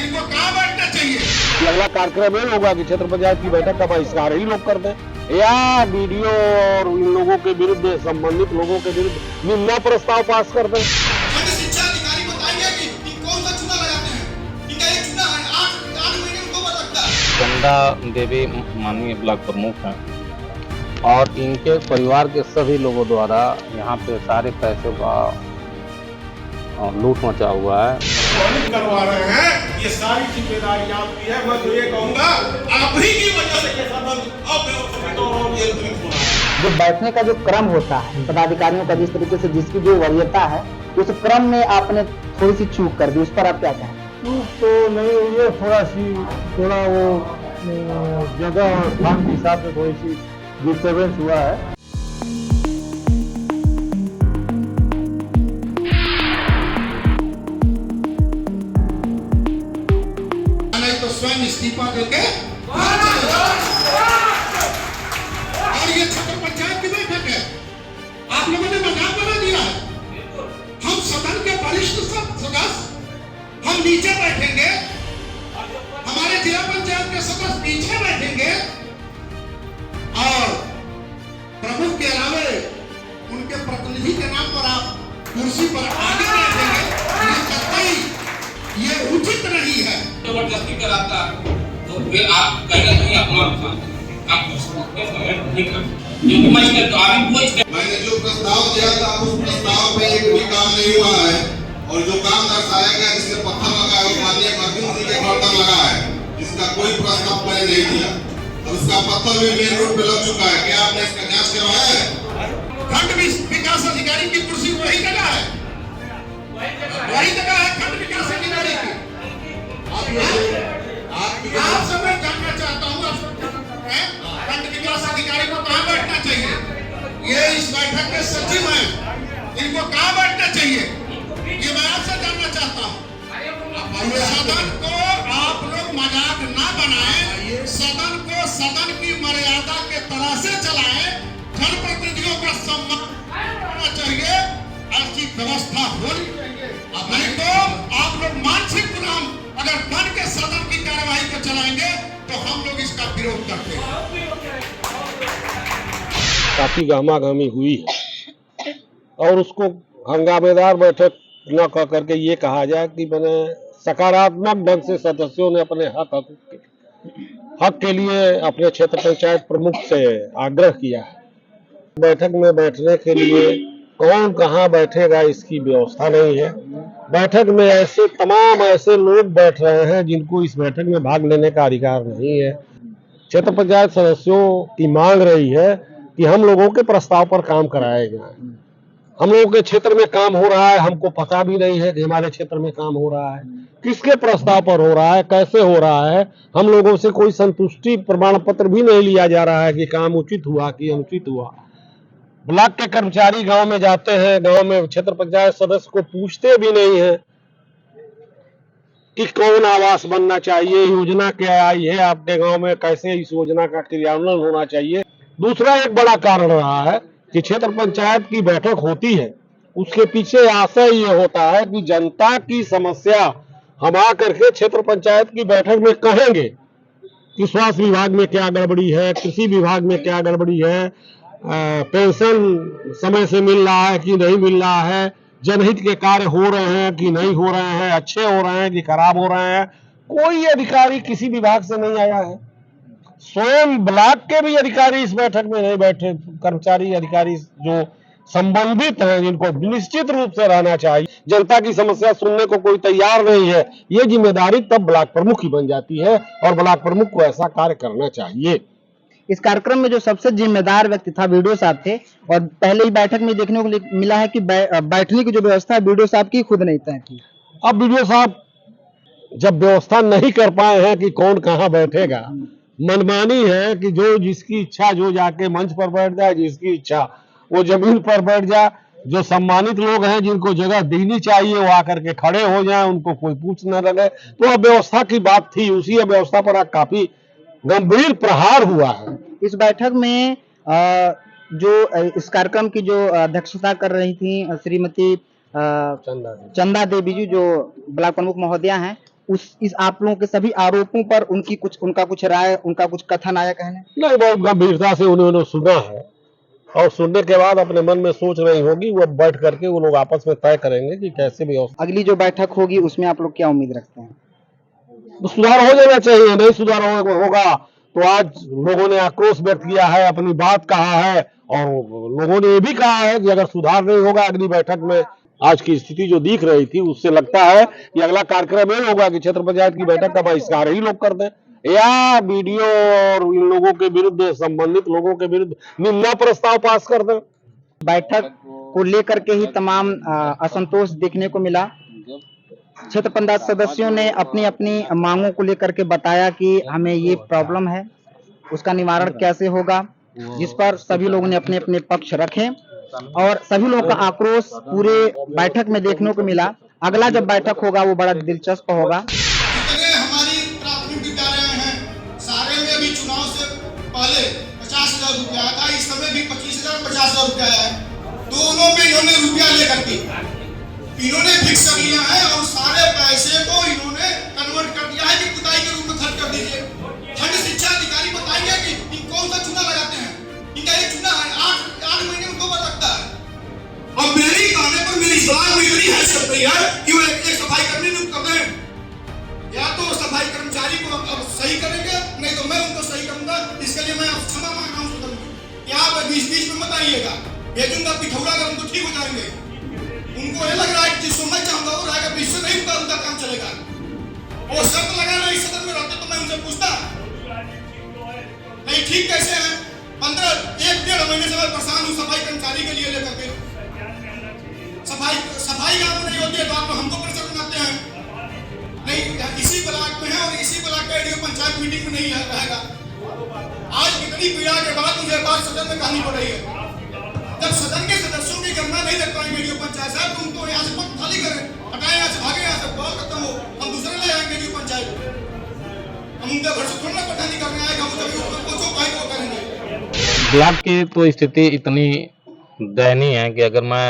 इनको कहाँ बैठना चाहिए? अगला कार्यक्रम ये होगा कि क्षेत्र पंचायत की बैठक का बहिष्कार ही लोग कर दें या वीडियो और इन लोगों के विरुद्ध संबंधित लोगों के विरुद्ध निंदा प्रस्ताव पास कर दें। खंड शिक्षा अधिकारी बताएंगे कि कौन सा चूना लगाते हैं। इनका एक चूना है 8 महीने में गोबर लगता है। चंदा देवी माननीय ब्लॉक प्रमुख हैं और इनके परिवार के सभी लोगों द्वारा यहाँ पे सारे पैसों का लूट मचा हुआ है। करवा रहे हैं, ये सारी जिम्मेदारी आपकी है। मैं तो ये कहूँगा आप ही की वजह से ये सदन अव्यवस्थित और नियंत्रित हो रहा है। जो बैठने का जो क्रम होता है पदाधिकारियों का, जिस तरीके से जिसकी जो वरीयता है, उस क्रम में आपने थोड़ी सी चूक कर दी, उस पर आप क्या कहें? चूक तो नहीं हुई है, थोड़ा वो जगह और स्थान के हिसाब से थोड़ी सी डिस्टर्बेंस हुआ है। तो स्वयं इस्तीफा देके और ये क्षेत्र पंचायत की बैठक है, आप लोगों ने मजाक बना दिया है। हम सदन के वरिष्ठ सदस्य हम नीचे बैठेंगे, हमारे जिला पंचायत के सदस्य पीछे बैठेंगे और प्रमुख के अलावे उनके प्रतिनिधि के नाम पर आप कुर्सी पर आगे बैठेंगे। ये कतई ये उचित नहीं है। जबरदस्ती कराता तो फिर आप कहेंगे नहीं अपना आप नहीं कर। मैंने जो प्रस्ताव दिया था उस प्रस्ताव पे एक भी काम नहीं हुआ है और जो काम दर्शाया गया जिसने पत्थर लगाया वो माननीय अर्जुन जी के घर पर लगा है, जिसका कोई प्रस्ताव मैंने नहीं दिया और उसका पत्थर भी मेन रोड पे लग चुका है। क्या आपने इसका जांच करवाया है? खंड विकास अधिकारी की कुर्सी वही जगह है, वही जगह है खंड विकास अधिकारी की। आपसे मैं जानना चाहता हूँ खंड विकास अधिकारी को कहाँ बैठना चाहिए? ये इस बैठक के सचिव हैं, इनको कहाँ बैठना चाहिए ये मैं आपसे जानना चाहता हूँ। सदन को आप लोग मजाक ना बनाएं, सदन को सदन की मर्यादा के तरह से चलाएं, जनप्रतिनिधियों का सम्मान होना चाहिए, ऐसी व्यवस्था होनी चाहिए। नहीं तो आप लोग मानसिक गुलाम अगर बन के सदन की कार्यवाही को चलाएंगे तो हम लोग इसका विरोध करते हैं। काफी गहमागहमी हुई है और उसको हंगामेदार बैठक न कह करके ये कहा जाए कि मैंने सकारात्मक ढंग से सदस्यों ने अपने हक के लिए अपने क्षेत्र पंचायत प्रमुख से आग्रह किया है। बैठक में बैठने के लिए कौन कहाँ बैठेगा इसकी व्यवस्था नहीं है। बैठक में तमाम ऐसे लोग बैठ रहे हैं जिनको इस बैठक में भाग लेने का अधिकार नहीं है। क्षेत्र पंचायत सदस्यों की मांग रही है कि हम लोगों के प्रस्ताव पर काम कराया जाए। हम लोगों के क्षेत्र में काम हो रहा है, हमको पता भी नहीं है कि हमारे क्षेत्र में काम हो रहा है, किसके प्रस्ताव पर हो रहा है, कैसे हो रहा है। हम लोगों से कोई संतुष्टि प्रमाण पत्र भी नहीं लिया जा रहा है कि काम उचित हुआ कि अनुचित हुआ। ब्लॉक के कर्मचारी गांव में जाते हैं, गांव में क्षेत्र पंचायत सदस्य को पूछते भी नहीं है कि कौन आवास बनना चाहिए, योजना क्या आई है आपके गांव में, कैसे इस योजना का क्रियान्वयन होना चाहिए। दूसरा एक बड़ा कारण रहा है कि क्षेत्र पंचायत की बैठक होती है, उसके पीछे आशय ये होता है कि जनता की समस्या हम आकर के क्षेत्र पंचायत की बैठक में कहेंगे कि स्वास्थ्य विभाग में क्या गड़बड़ी है, कृषि विभाग में क्या गड़बड़ी है, पेंशन समय से मिल रहा है कि नहीं मिल रहा है, जनहित के कार्य हो रहे हैं कि नहीं हो रहे हैं, अच्छे हो रहे हैं कि खराब हो रहे हैं। कोई अधिकारी किसी विभाग से नहीं आया है। स्वयं ब्लॉक के भी अधिकारी इस बैठक में नहीं बैठे। कर्मचारी अधिकारी जो संबंधित हैं, जिनको निश्चित रूप से रहना चाहिए, जनता की समस्या सुनने को कोई तैयार नहीं है। ये जिम्मेदारी तब ब्लॉक प्रमुख ही बन जाती है और ब्लॉक प्रमुख को ऐसा कार्य करना चाहिए। इस कार्यक्रम में जो सबसे जिम्मेदार व्यक्ति था वीडियो साहब थे और पहले ही बैठक में देखने को मिला है कि बैठने की जो व्यवस्था है वीडियो साहब की खुद नहीं तय की। अब वीडियो साहब जब व्यवस्था नहीं कर पाए हैं कि कौन कहाँ बैठेगा, मनमानी है कि जो जिसकी इच्छा जो जाके मंच पर बैठ जाए, जिसकी इच्छा वो जमीन पर बैठ जाए। जो सम्मानित लोग हैं जिनको जगह देनी चाहिए वो आकर के खड़े हो जाएं, उनको कोई पूछ न लगे। तो अव्यवस्था की बात थी, उसी अव्यवस्था पर काफी गंभीर प्रहार हुआ है। इस बैठक में जो इस कार्यक्रम की जो अध्यक्षता कर रही थी श्रीमती चंदा देवी जी, जो ब्लॉक प्रमुख महोदया हैं, इस आप लोगों के सभी आरोपों पर उनका कुछ राय, उनका कुछ कथन आया कहने? नहीं, बहुत गंभीरता से उन्होंने सुना है और सुनने के बाद अपने मन में सोच रही होगी, वो बैठ करके वो लोग आपस में तय करेंगे कि कैसे भी अगली जो बैठक होगी उसमें आप लोग क्या उम्मीद रखते हैं? सुधार हो जाना चाहिए। नहीं सुधार होगा तो आज लोगों ने आक्रोश व्यक्त किया है, अपनी बात कहा है और लोगों ने ये भी कहा है कि अगर सुधार नहीं होगा अगली बैठक में, आज की स्थिति जो दिख रही थी उससे लगता है कि अगला कार्यक्रम ये होगा कि क्षेत्र पंचायत की बैठक का बहिष्कार ही लोग कर दें या वीडियो और इन लोगों के विरुद्ध, संबंधित लोगों के विरुद्ध निंदा प्रस्ताव पास कर दें। बैठक को लेकर के ही तमाम असंतोष देखने को मिला। क्षेत्र पंचायत सदस्यों ने अपनी अपनी मांगों को लेकर के बताया कि हमें ये प्रॉब्लम है, उसका निवारण कैसे होगा, जिस पर सभी लोगों ने अपने अपने पक्ष रखे और सभी लोगों का आक्रोश पूरे बैठक में देखने को मिला। अगला जब बैठक होगा वो बड़ा दिलचस्प होगा। जितने हमारी प्राथमिक विद्यालय हैं सारे में अभी चुनाव से पहले 50,000 रुपया था, इस समय भी 25,000 50,000 रुपया है। दोनों में इन्होंने रुपया लेकर के इन्होंने फिक्स कर लिया है और सारे पैसे को इन्होंने कन्वर्ट कर दिया है कि कुदाई के रूप में खर्च कर दीजिए। खंड शिक्षा अधिकारी बताएंगे कि इन कौन सा चूना लगाते हैं। इनका एक चूना है 8 महीने में 2 बार लगता है और मेरी कहने पर मेरी सलाह में इतनी हैसियत नहीं है कि वो एक सफाई कर्मी नियुक्त कर दें। या तो सफाई कर्मचारी को अब सही करेंगे, नहीं तो मैं उनको सही करूंगा। इसके लिए मैं क्षमा मांग रहा हूँ। क्या आप बीच में मत आइएगा, भेजूंगा पिठौरा कर उनको ठीक हो जाएंगे। उनको ये लग रहा है कि जिसको मैं चाहूंगा वो रहेगा, इससे नहीं होगा, उनका काम चलेगा। वो शर्त लगा रहे इस सदन में रहते तो मैं उनसे पूछता नहीं ठीक कैसे है। 1-1.5 महीने से मैं परेशान हूँ सफाई कर्मचारी के लिए लेकर के। सफाई गाँव में नहीं होती है तो आप हमको प्रेशर बनाते हैं। नहीं इसी ब्लॉक में है और इसी ब्लॉक का एडीओ पंचायत मीटिंग में नहीं रहेगा। आज इतनी पीड़ा के बाद मुझे बात सदन में कहनी पड़ रही है। जब सदन के सदस्यों की गणना नहीं देख पाएंगे एडीओ पंचायत साहब तो उनको यहाँ से पद खाली करें, हटाए यहाँ से, भागे यहाँ से, बहुत खत्म हो, हम दूसरे ले आएंगे एडीओ पंचायत। हम उनके घर से थोड़ा ना पठानी करने आएगा, हम जब जो कहेंगे वो करेंगे। ब्लॉक की तो स्थिति इतनी दयनीय है कि अगर मैं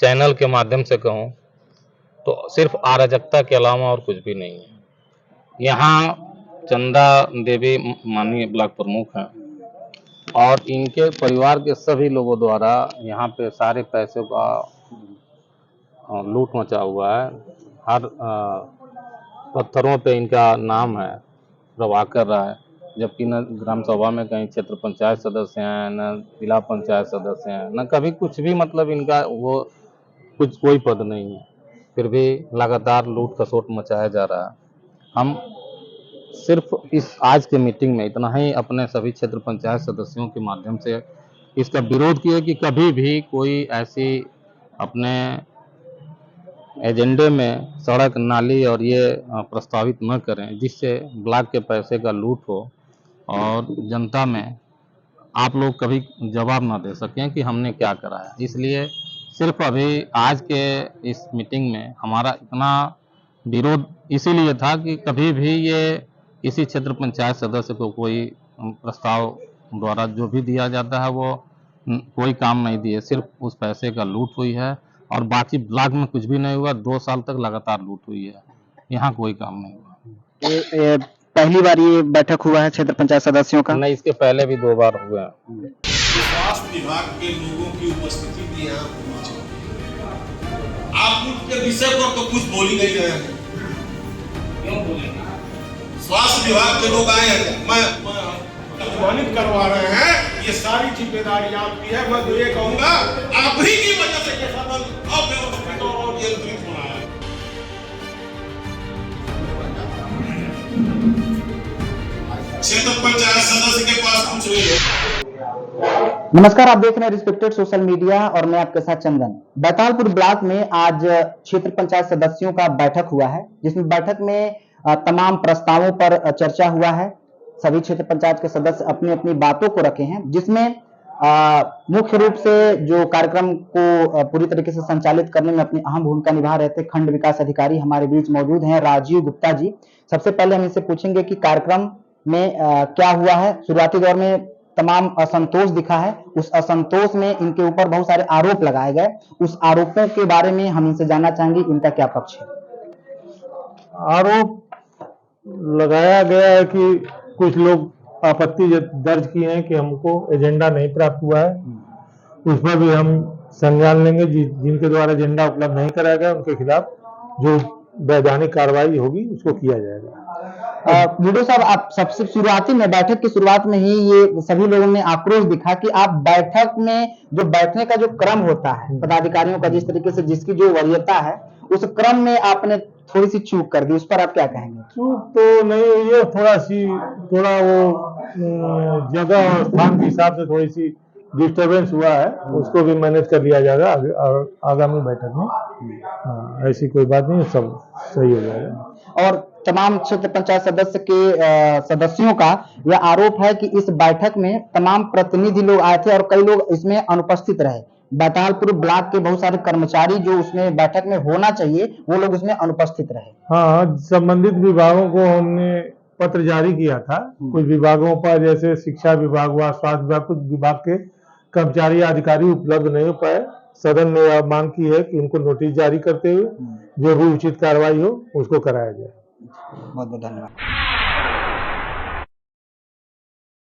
चैनल के माध्यम से कहूँ तो सिर्फ अराजकता के अलावा और कुछ भी नहीं है। यहाँ चंदा देवी माननीय ब्लॉक प्रमुख हैं और इनके परिवार के सभी लोगों द्वारा यहाँ पे सारे पैसों का लूट मचा हुआ है। हर पत्थरों पे इनका नाम है प्रभाकर राय, जबकि न ग्राम सभा में कहीं क्षेत्र पंचायत सदस्य हैं, न जिला पंचायत सदस्य हैं, न कभी कुछ भी, मतलब इनका वो कुछ कोई पद नहीं है। फिर भी लगातार लूट खसोट मचाया जा रहा है। हम सिर्फ इस आज के मीटिंग में इतना ही अपने सभी क्षेत्र पंचायत सदस्यों के माध्यम से इसका विरोध किया कि कभी भी कोई ऐसी अपने एजेंडे में सड़क, नाली और ये प्रस्तावित न करें जिससे ब्लॉक के पैसे का लूट हो और जनता में आप लोग कभी जवाब ना दे सकें कि हमने क्या करा है। इसलिए सिर्फ अभी आज के इस मीटिंग में हमारा इतना विरोध इसीलिए था कि कभी भी ये किसी क्षेत्र पंचायत सदस्य को कोई प्रस्ताव द्वारा जो भी दिया जाता है वो कोई काम नहीं दिए, सिर्फ उस पैसे का लूट हुई है और बाकी ब्लॉक में कुछ भी नहीं हुआ। 2 साल तक लगातार लूट हुई है, यहाँ कोई काम नहीं हुआ। पहली बार ये बैठक हुआ है क्षेत्र पंचायत सदस्यों का? नहीं, इसके पहले भी 2 बार हुआ है। स्वास्थ्य विभाग के लोगों की उपस्थिति भी यहाँ होनी चाहिए। आप उनके विषय पर तो कुछ बोल ही नहीं रहे हैं। क्यों बोलेंगे? स्वास्थ्य विभाग के लोग आए हैं, मैं अपमानित करवा रहे हैं। ये सारी जिम्मेदारी आपकी है। मैं तो ये कहूँगा आप ही की वजह से ये सदन अव्यवस्थित और नियंत्रित हो रहा है। क्षेत्र पंचायत सदस्य के पास कुछ नहीं है। नमस्कार, आप देख रहे हैं रिस्पेक्टेड सोशल मीडिया और मैं आपके साथ चंदन। बैतालपुर ब्लॉक में आज क्षेत्र पंचायत सदस्यों का बैठक हुआ है, जिसमें बैठक में तमाम प्रस्तावों पर चर्चा हुआ है। सभी क्षेत्र पंचायत के सदस्य अपनी अपनी बातों को रखे हैं, जिसमें मुख्य रूप से जो कार्यक्रम को पूरी तरीके से संचालित करने में अपनी अहम भूमिका निभा रहे थे खंड विकास अधिकारी हमारे बीच मौजूद हैं राजीव गुप्ता जी। सबसे पहले हम इनसे पूछेंगे कि कार्यक्रम में क्या हुआ है। शुरुआती दौर में तमाम असंतोष दिखा है, उस असंतोष में इनके ऊपर बहुत सारे आरोप लगाए गए। उस आरोपों के बारे में हम इनसे जानना चाहेंगे इनका क्या पक्ष है। आरोप लगाया गया है कि कुछ लोग आपत्ति दर्ज किए हैं कि हमको एजेंडा नहीं प्राप्त हुआ है। उस पर भी हम संज्ञान लेंगे। जिनके द्वारा एजेंडा उपलब्ध नहीं कराया गया उनके खिलाफ जो वैधानिक कार्रवाई होगी उसको किया जाएगा। वीडियो साहब, आप सबसे शुरुआती में, बैठक की शुरुआत में ही ये सभी लोगों ने आक्रोश दिखा कि आप बैठक में जो बैठने का जो क्रम होता है पदाधिकारियों का, जिस तरीके से जिसकी जो वरीयता है, उस क्रम में आपने थोड़ी सी चूक कर दी, उस पर आप क्या कहेंगे? चूक तो नहीं हुई है, थोड़ा वो जगह और स्थान के हिसाब से थोड़ी सी डिस्टरबेंस हुआ है, उसको भी मैनेज कर लिया जाएगा आगामी बैठक में। हाँ, ऐसी कोई बात नहीं, सब सही हो जाएगा। और तमाम क्षेत्र पंचायत सदस्य के सदस्यों का यह आरोप है कि इस बैठक में तमाम प्रतिनिधि लोग आए थे और कई लोग इसमें अनुपस्थित रहे। बैतालपुर ब्लॉक के बहुत सारे कर्मचारी जो उसमें बैठक में होना चाहिए वो लोग उसमें अनुपस्थित रहे। हाँ, संबंधित विभागों को हमने पत्र जारी किया था। कुछ विभागों पर जैसे शिक्षा विभाग हुआ, स्वास्थ्य विभाग, कुछ विभाग के कर्मचारी अधिकारी उपलब्ध नहीं हो पाए। सदन ने यह मांग की है कि उनको नोटिस जारी करते हुए जो भी उचित कार्रवाई हो उसको कराया जाए। बहुत बहुत धन्यवाद।